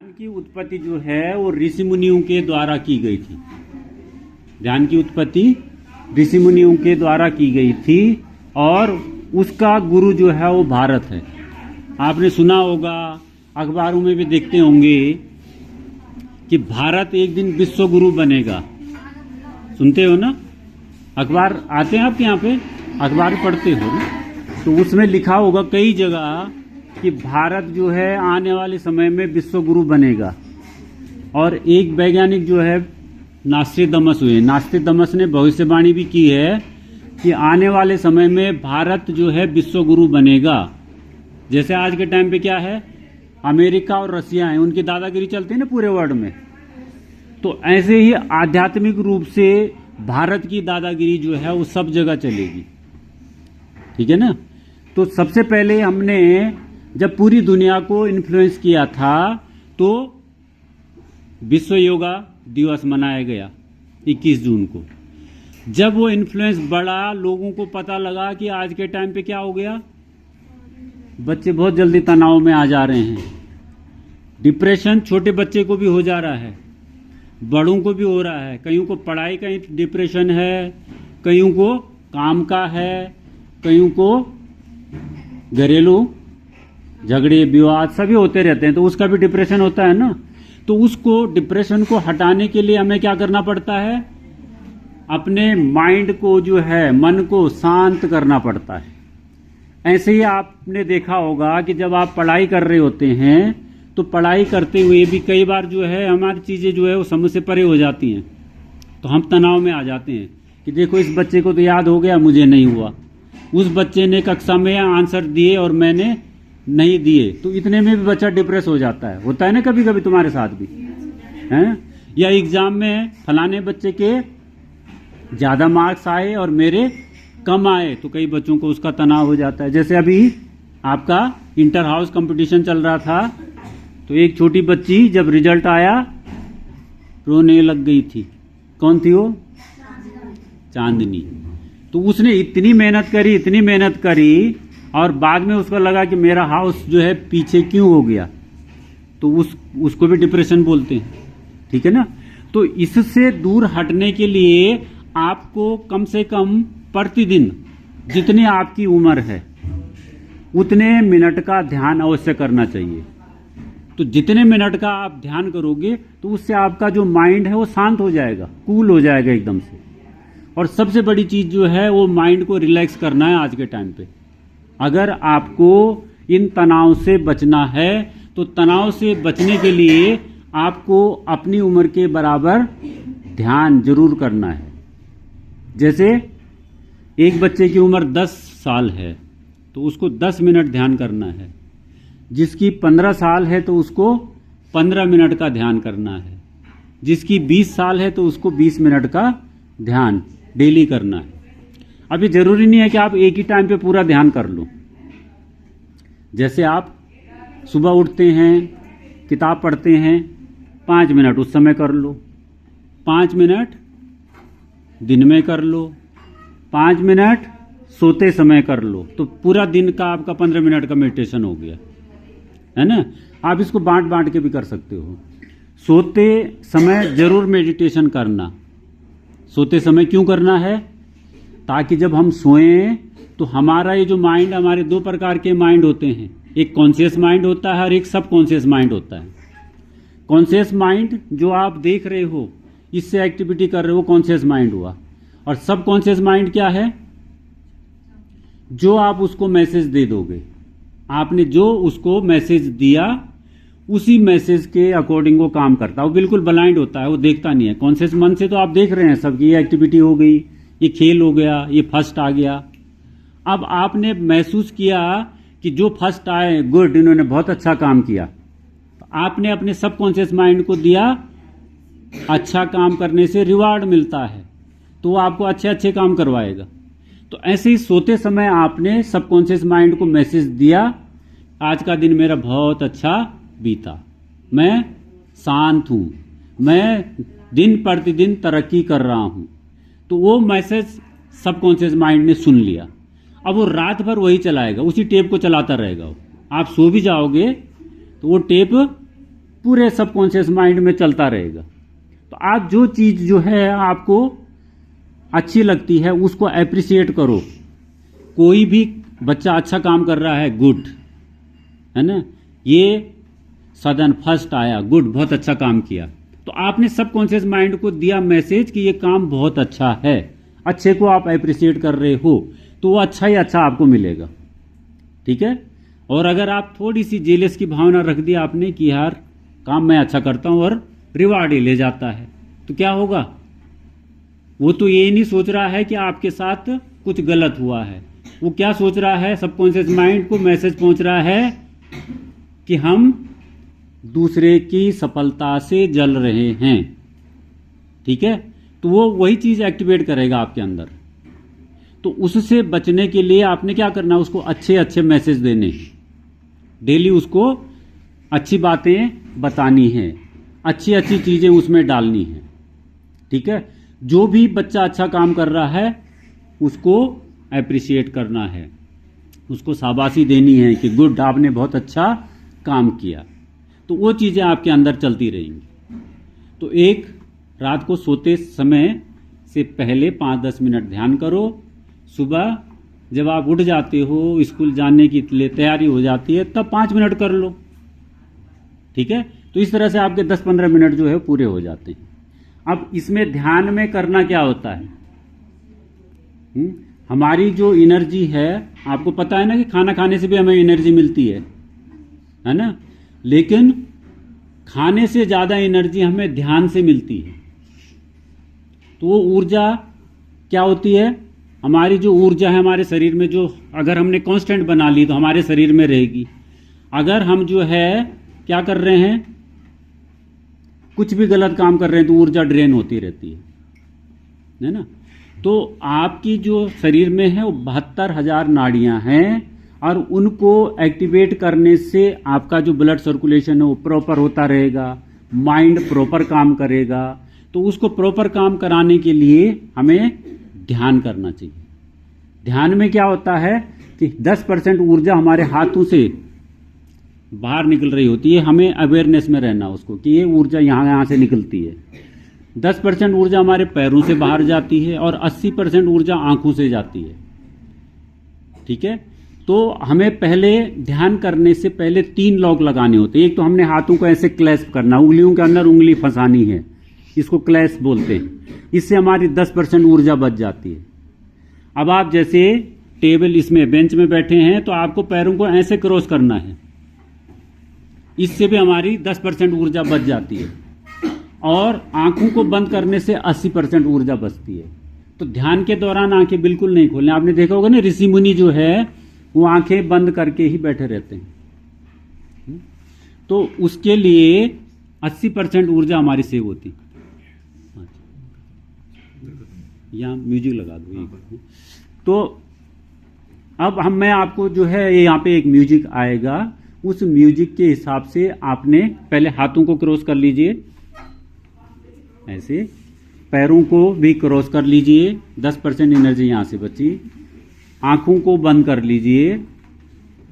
ध्यान की उत्पत्ति जो है वो ऋषि मुनियों के द्वारा की गई थी। ध्यान की उत्पत्ति ऋषि मुनियों के द्वारा की गई थी और उसका गुरु जो है वो भारत है। आपने सुना होगा, अखबारों में भी देखते होंगे कि भारत एक दिन विश्व गुरु बनेगा। सुनते हो ना, अखबार आते हैं आपके यहाँ पे, अखबार पढ़ते हो ना, तो उसमें लिखा होगा कई जगह कि भारत जो है आने वाले समय में विश्व गुरु बनेगा। और एक वैज्ञानिक जो है नास्ट्रेदमस ने भविष्यवाणी भी की है कि आने वाले समय में भारत जो है विश्व गुरु बनेगा। जैसे आज के टाइम पे क्या है, अमेरिका और रसिया है, उनकी दादागिरी चलती है ना पूरे वर्ल्ड में, तो ऐसे ही आध्यात्मिक रूप से भारत की दादागिरी जो है वो सब जगह चलेगी। ठीक है ना। तो सबसे पहले हमने जब पूरी दुनिया को इन्फ्लुएंस किया था तो विश्व योगा दिवस मनाया गया 21 जून को। जब वो इन्फ्लुएंस बढ़ा, लोगों को पता लगा कि आज के टाइम पे क्या हो गया, बच्चे बहुत जल्दी तनाव में आ जा रहे हैं। डिप्रेशन छोटे बच्चे को भी हो जा रहा है, बड़ों को भी हो रहा है। कईयों को पढ़ाई का डिप्रेशन है, कईयों को काम का है, कईयों को घरेलू झगड़े विवाद सभी होते रहते हैं, तो उसका भी डिप्रेशन होता है ना। तो उसको डिप्रेशन को हटाने के लिए हमें क्या करना पड़ता है, अपने माइंड को जो है, मन को शांत करना पड़ता है। ऐसे ही आपने देखा होगा कि जब आप पढ़ाई कर रहे होते हैं तो पढ़ाई करते हुए भी कई बार जो है हमारी चीजें जो है वो समझ से परे हो जाती हैं, तो हम तनाव में आ जाते हैं कि देखो इस बच्चे को तो याद हो गया, मुझे नहीं हुआ, उस बच्चे ने कक्षा में आंसर दिए और मैंने नहीं दिए, तो इतने में भी बच्चा डिप्रेस हो जाता है। होता है ना कभी कभी तुम्हारे साथ भी हैं? या एग्जाम में फलाने बच्चे के ज्यादा मार्क्स आए और मेरे कम आए, तो कई बच्चों को उसका तनाव हो जाता है। जैसे अभी आपका इंटर हाउस कंपटीशन चल रहा था, तो एक छोटी बच्ची जब रिजल्ट आया रोने लग गई थी। कौन थी वो? चांदनी। तो उसने इतनी मेहनत करी और बाद में उसको लगा कि मेरा हाउस जो है पीछे क्यों हो गया, तो उसको भी डिप्रेशन बोलते हैं। ठीक है ना। तो इससे दूर हटने के लिए आपको कम से कम प्रतिदिन जितनी आपकी उम्र है उतने मिनट का ध्यान अवश्य करना चाहिए। तो जितने मिनट का आप ध्यान करोगे तो उससे आपका जो माइंड है वो शांत हो जाएगा, कूल हो जाएगा एकदम से। और सबसे बड़ी चीज जो है वो माइंड को रिलैक्स करना है आज के टाइम पे। अगर आपको इन तनाव से बचना है तो तनाव से बचने के लिए आपको अपनी उम्र के बराबर ध्यान जरूर करना है। जैसे एक बच्चे की उम्र 10 साल है तो उसको 10 मिनट ध्यान करना है, जिसकी 15 साल है तो उसको 15 मिनट का ध्यान करना है, जिसकी 20 साल है तो उसको 20 मिनट का ध्यान डेली करना है। अभी जरूरी नहीं है कि आप एक ही टाइम पे पूरा ध्यान कर लो। जैसे आप सुबह उठते हैं, किताब पढ़ते हैं, 5 मिनट उस समय कर लो, 5 मिनट दिन में कर लो, 5 मिनट सोते समय कर लो, तो पूरा दिन का आपका 15 मिनट का मेडिटेशन हो गया, है ना। आप इसको बांट बांट के भी कर सकते हो। सोते समय जरूर मेडिटेशन करना। सोते समय क्यों करना है? ताकि जब हम सोएं तो हमारा ये जो माइंड, हमारे 2 प्रकार के माइंड होते हैं, एक कॉन्शियस माइंड होता है और एक सब कॉन्शियस माइंड होता है। कॉन्शियस माइंड जो आप देख रहे हो, इससे एक्टिविटी कर रहे हो, कॉन्शियस माइंड हुआ। और सब कॉन्शियस माइंड क्या है? जो आप उसको मैसेज दे दोगे, आपने जो उसको मैसेज दिया उसी मैसेज के अकॉर्डिंग वो काम करता है। वो बिल्कुल ब्लाइंड होता है, वो देखता नहीं है। कॉन्शियस मन से तो आप देख रहे हैं सबकी ये एक्टिविटी हो गई, ये खेल हो गया, ये फर्स्ट आ गया। अब आपने महसूस किया कि जो फर्स्ट आए, गुड, इन्होंने बहुत अच्छा काम किया, तो आपने अपने सबकॉन्शियस माइंड को दिया अच्छा काम करने से रिवार्ड मिलता है, तो वो आपको अच्छे अच्छे काम करवाएगा। तो ऐसे ही सोते समय आपने सबकॉन्शियस माइंड को मैसेज दिया, आज का दिन मेरा बहुत अच्छा बीता, मैं शांत हूं, मैं दिन प्रतिदिन तरक्की कर रहा हूं। तो वो मैसेज सबकॉन्शियस माइंड ने सुन लिया। अब वो रात भर वही चलाएगा, उसी टेप को चलाता रहेगा। आप सो भी जाओगे तो वो टेप पूरे सबकॉन्शियस माइंड में चलता रहेगा। तो आप जो चीज जो है आपको अच्छी लगती है उसको एप्रिशिएट करो। कोई भी बच्चा अच्छा काम कर रहा है, गुड, है ना, ये सदन फर्स्ट आया, गुड, बहुत अच्छा काम किया, तो आपने सबकॉन्शियस माइंड को दिया मैसेज कि ये काम बहुत अच्छा है, अच्छे को आप एप्रिशिएट कर रहे हो, तो वो अच्छा ही अच्छा आपको मिलेगा। ठीक है। और अगर आप थोड़ी सी जेलस की भावना रख दी आपने कि यार काम मैं अच्छा करता हूं और रिवार्ड ही ले जाता है, तो क्या होगा? वो तो ये नहीं सोच रहा है कि आपके साथ कुछ गलत हुआ है, वो क्या सोच रहा है, सबकॉन्शियस माइंड को मैसेज पहुंच रहा है कि हम दूसरे की सफलता से जल रहे हैं। ठीक है। तो वो वही चीज एक्टिवेट करेगा आपके अंदर। तो उससे बचने के लिए आपने क्या करना, उसको अच्छे अच्छे मैसेज देने, डेली उसको अच्छी बातें बतानी है, अच्छी अच्छी चीजें उसमें डालनी है। ठीक है। जो भी बच्चा अच्छा काम कर रहा है उसको एप्रिशिएट करना है, उसको शाबाशी देनी है कि गुड, आपने बहुत अच्छा काम किया। तो वो चीजें आपके अंदर चलती रहेंगी। तो एक रात को सोते समय से पहले 5-10 मिनट ध्यान करो। सुबह जब आप उठ जाते हो, स्कूल जाने की लिए तैयारी हो जाती है, तब 5 मिनट कर लो। ठीक है। तो इस तरह से आपके 10-15 मिनट जो है पूरे हो जाते हैं। अब इसमें ध्यान में करना क्या होता है, हमारी जो एनर्जी है, आपको पता है ना कि खाना खाने से भी हमें एनर्जी मिलती है ना, लेकिन खाने से ज्यादा एनर्जी हमें ध्यान से मिलती है। तो वो ऊर्जा क्या होती है, हमारी जो ऊर्जा है हमारे शरीर में, जो अगर हमने कांस्टेंट बना ली तो हमारे शरीर में रहेगी। अगर हम जो है क्या कर रहे हैं, कुछ भी गलत काम कर रहे हैं, तो ऊर्जा ड्रेन होती रहती है ना। तो आपकी जो शरीर में है वो 72,000 नाड़ियां हैं, और उनको एक्टिवेट करने से आपका जो ब्लड सर्कुलेशन है वो प्रॉपर होता रहेगा, माइंड प्रॉपर काम करेगा। तो उसको प्रॉपर काम कराने के लिए हमें ध्यान करना चाहिए। ध्यान में क्या होता है कि 10% ऊर्जा हमारे हाथों से बाहर निकल रही होती है, हमें अवेयरनेस में रहना उसको कि ये ऊर्जा यहाँ से निकलती है। 10% ऊर्जा हमारे पैरों से बाहर जाती है और 80% ऊर्जा आंखों से जाती है। ठीक है। तो हमें पहले ध्यान करने से पहले 3 लॉक लगाने होते हैं। एक तो हमने हाथों को ऐसे क्लैस्प करना, उंगलियों के अंदर उंगली फंसानी है, इसको क्लैस्प बोलते हैं। इससे हमारी 10% ऊर्जा बच जाती है। अब आप जैसे टेबल इसमें बेंच में बैठे हैं, तो आपको पैरों को ऐसे क्रॉस करना है, इससे भी हमारी 10% ऊर्जा बच जाती है। और आंखों को बंद करने से 80% ऊर्जा बचती है। तो ध्यान के दौरान आंखें बिल्कुल नहीं खोलने। आपने देखा होगा ना, ऋषि मुनि जो है वो आंखें बंद करके ही बैठे रहते हैं। तो उसके लिए 80% ऊर्जा हमारी सेव होती। यहाँ म्यूजिक लगा दो। तो अब मैं आपको जो है यहाँ पे एक म्यूजिक आएगा, उस म्यूजिक के हिसाब से आपने पहले हाथों को क्रॉस कर लीजिए, ऐसे पैरों को भी क्रॉस कर लीजिए, 10% एनर्जी यहां से बची। आंखों को बंद कर लीजिए,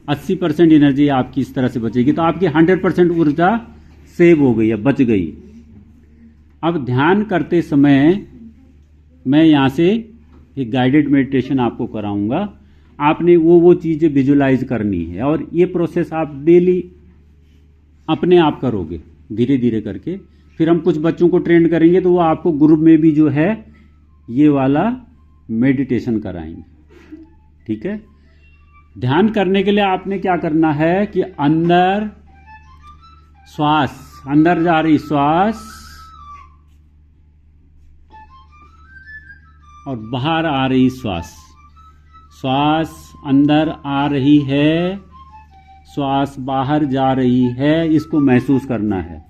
80% एनर्जी आपकी इस तरह से बचेगी। तो आपकी 100% ऊर्जा सेव हो गई है, बच गई। अब ध्यान करते समय मैं यहां से एक गाइडेड मेडिटेशन आपको कराऊंगा। आपने वो चीजें विजुलाइज करनी है, और ये प्रोसेस आप डेली अपने आप करोगे धीरे धीरे करके। फिर हम कुछ बच्चों को ट्रेन करेंगे, तो वो आपको ग्रुप में भी जो है ये वाला मेडिटेशन कराएंगे। ठीक है। ध्यान करने के लिए आपने क्या करना है कि अंदर श्वास, अंदर जा रही श्वास और बाहर आ रही श्वास, श्वास अंदर आ रही है, श्वास बाहर जा रही है, इसको महसूस करना है।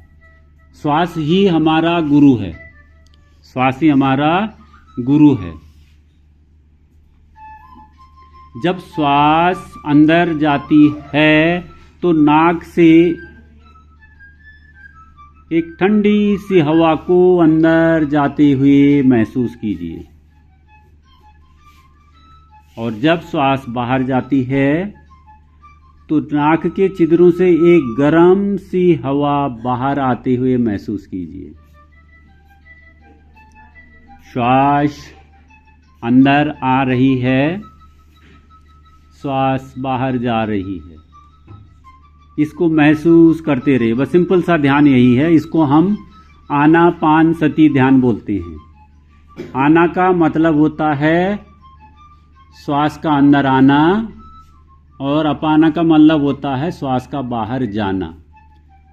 श्वास ही हमारा गुरु है, श्वास ही हमारा गुरु है। जब श्वास अंदर जाती है तो नाक से एक ठंडी सी हवा को अंदर जाते हुए महसूस कीजिए, और जब श्वास बाहर जाती है तो नाक के छिद्रों से एक गर्म सी हवा बाहर आते हुए महसूस कीजिए। श्वास अंदर आ रही है, श्वास बाहर जा रही है। इसको महसूस करते रहिए। बस सिंपल सा ध्यान यही है। इसको हम आनापानसति ध्यान बोलते हैं। आना का मतलब होता है श्वास का अंदर आना, और अपाना का मतलब होता है श्वास का बाहर जाना,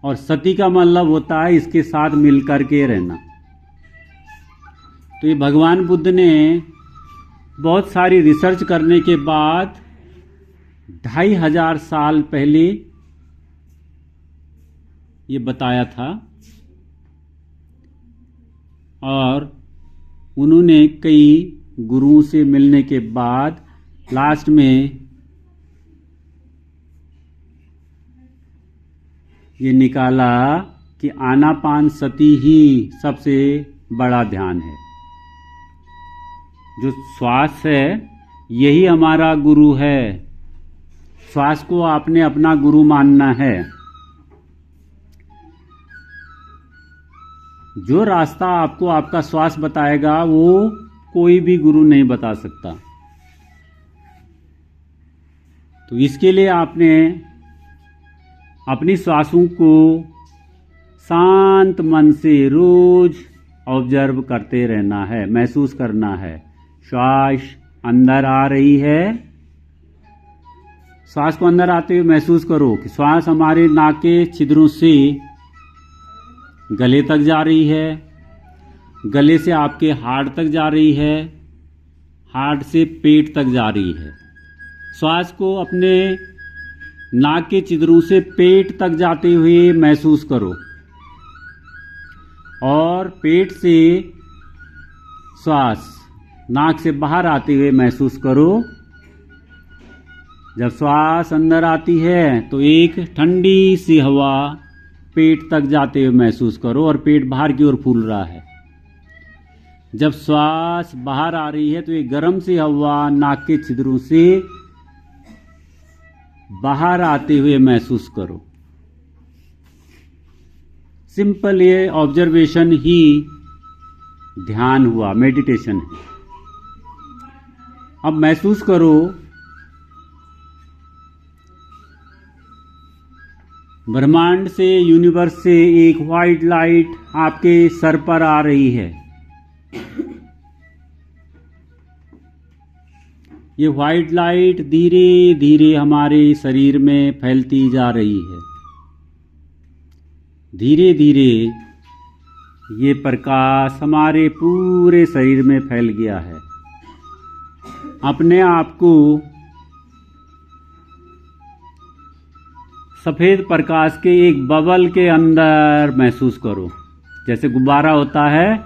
और सति का मतलब होता है इसके साथ मिलकर के रहना। तो ये भगवान बुद्ध ने बहुत सारी रिसर्च करने के बाद 2500 साल पहले ये बताया था, और उन्होंने कई गुरुओं से मिलने के बाद लास्ट में ये निकाला कि आनापानसति ही सबसे बड़ा ध्यान है। जो श्वास है यही हमारा गुरु है। श्वास को आपने अपना गुरु मानना है। जो रास्ता आपको आपका श्वास बताएगा वो कोई भी गुरु नहीं बता सकता। तो इसके लिए आपने अपनी श्वासों को शांत मन से रोज ऑब्जर्व करते रहना है, महसूस करना है। श्वास अंदर आ रही है, श्वास को अंदर आते हुए महसूस करो कि श्वास हमारे नाक के छिद्रों से गले तक जा रही है, गले से आपके हार्ट तक जा रही है, हार्ट से पेट तक जा रही है। श्वास को अपने नाक के छिद्रों से पेट तक जाते हुए महसूस करो, और पेट से श्वास नाक से बाहर आते हुए महसूस करो। जब श्वास अंदर आती है तो एक ठंडी सी हवा पेट तक जाते हुए महसूस करो, और पेट बाहर की ओर फूल रहा है। जब श्वास बाहर आ रही है तो एक गर्म सी हवा नाक के छिद्रों से बाहर आते हुए महसूस करो। सिंपल ये ऑब्जर्वेशन ही ध्यान हुआ, मेडिटेशन है। अब महसूस करो ब्रह्मांड से, यूनिवर्स से एक व्हाइट लाइट आपके सर पर आ रही है। ये व्हाइट लाइट धीरे धीरे हमारे शरीर में फैलती जा रही है। धीरे धीरे ये प्रकाश हमारे पूरे शरीर में फैल गया है। अपने आप को सफेद प्रकाश के एक बबल के अंदर महसूस करो। जैसे गुब्बारा होता है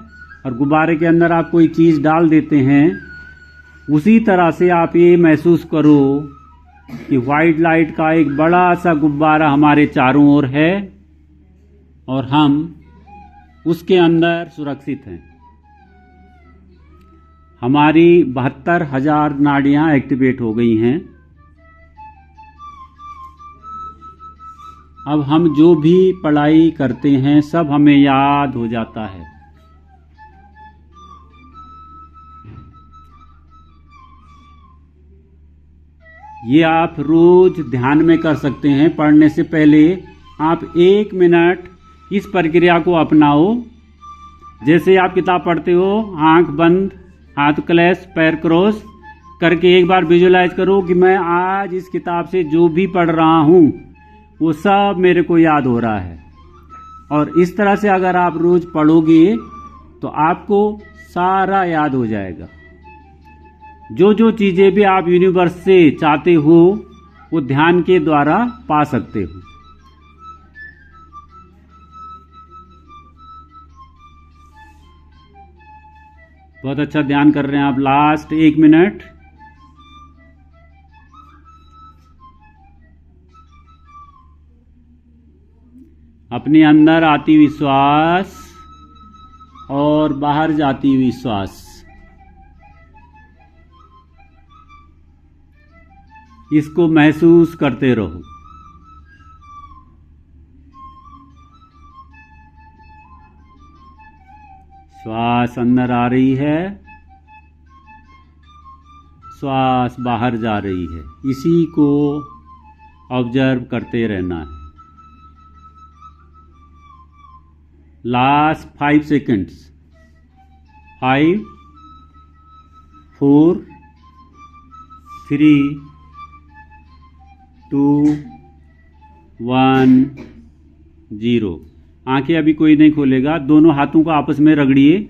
और गुब्बारे के अंदर आप कोई चीज डाल देते हैं, उसी तरह से आप ये महसूस करो कि व्हाइट लाइट का एक बड़ा सा गुब्बारा हमारे चारों ओर है और हम उसके अंदर सुरक्षित हैं। हमारी 72,000 नाड़ियां एक्टिवेट हो गई हैं। अब हम जो भी पढ़ाई करते हैं सब हमें याद हो जाता है। ये आप रोज ध्यान में कर सकते हैं। पढ़ने से पहले आप 1 मिनट इस प्रक्रिया को अपनाओ। जैसे आप किताब पढ़ते हो, आंख बंद, हाथ क्लैश, पैर क्रॉस करके एक बार विजुलाइज करो कि मैं आज इस किताब से जो भी पढ़ रहा हूँ वो सब मेरे को याद हो रहा है। और इस तरह से अगर आप रोज पढ़ोगे तो आपको सारा याद हो जाएगा। जो जो चीजें भी आप यूनिवर्स से चाहते हो वो ध्यान के द्वारा पा सकते हो। बहुत अच्छा ध्यान कर रहे हैं आप। Last 1 minute. अपने अंदर आती हुई श्वास और बाहर जाती हुई श्वास, इसको महसूस करते रहो। श्वास अंदर आ रही है, श्वास बाहर जा रही है। इसी को ऑब्जर्व करते रहना है। Last 5 seconds. 5 4 3 2 1 0। आंखें अभी कोई नहीं खोलेगा। दोनों हाथों को आपस में रगड़िए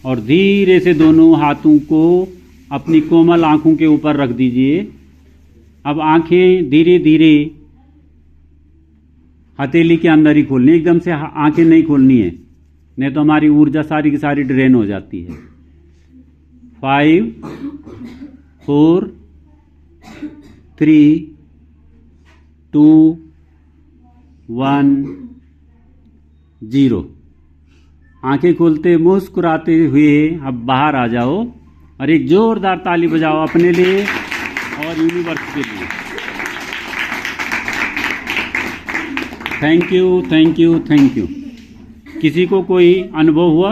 और धीरे से दोनों हाथों को अपनी कोमल आंखों के ऊपर रख दीजिए। अब आंखें धीरे धीरे हथेली के अंदर ही खोलनी, एकदम से आंखें नहीं खोलनी है, नहीं तो हमारी ऊर्जा सारी की सारी ड्रेन हो जाती है। 5 4 3 2 1 0। आंखें खोलते मुस्कुराते हुए अब बाहर आ जाओ और एक जोरदार ताली बजाओ अपने लिए और यूनिवर्स के लिए। Thank you, thank you, thank you. किसी को कोई अनुभव हुआ?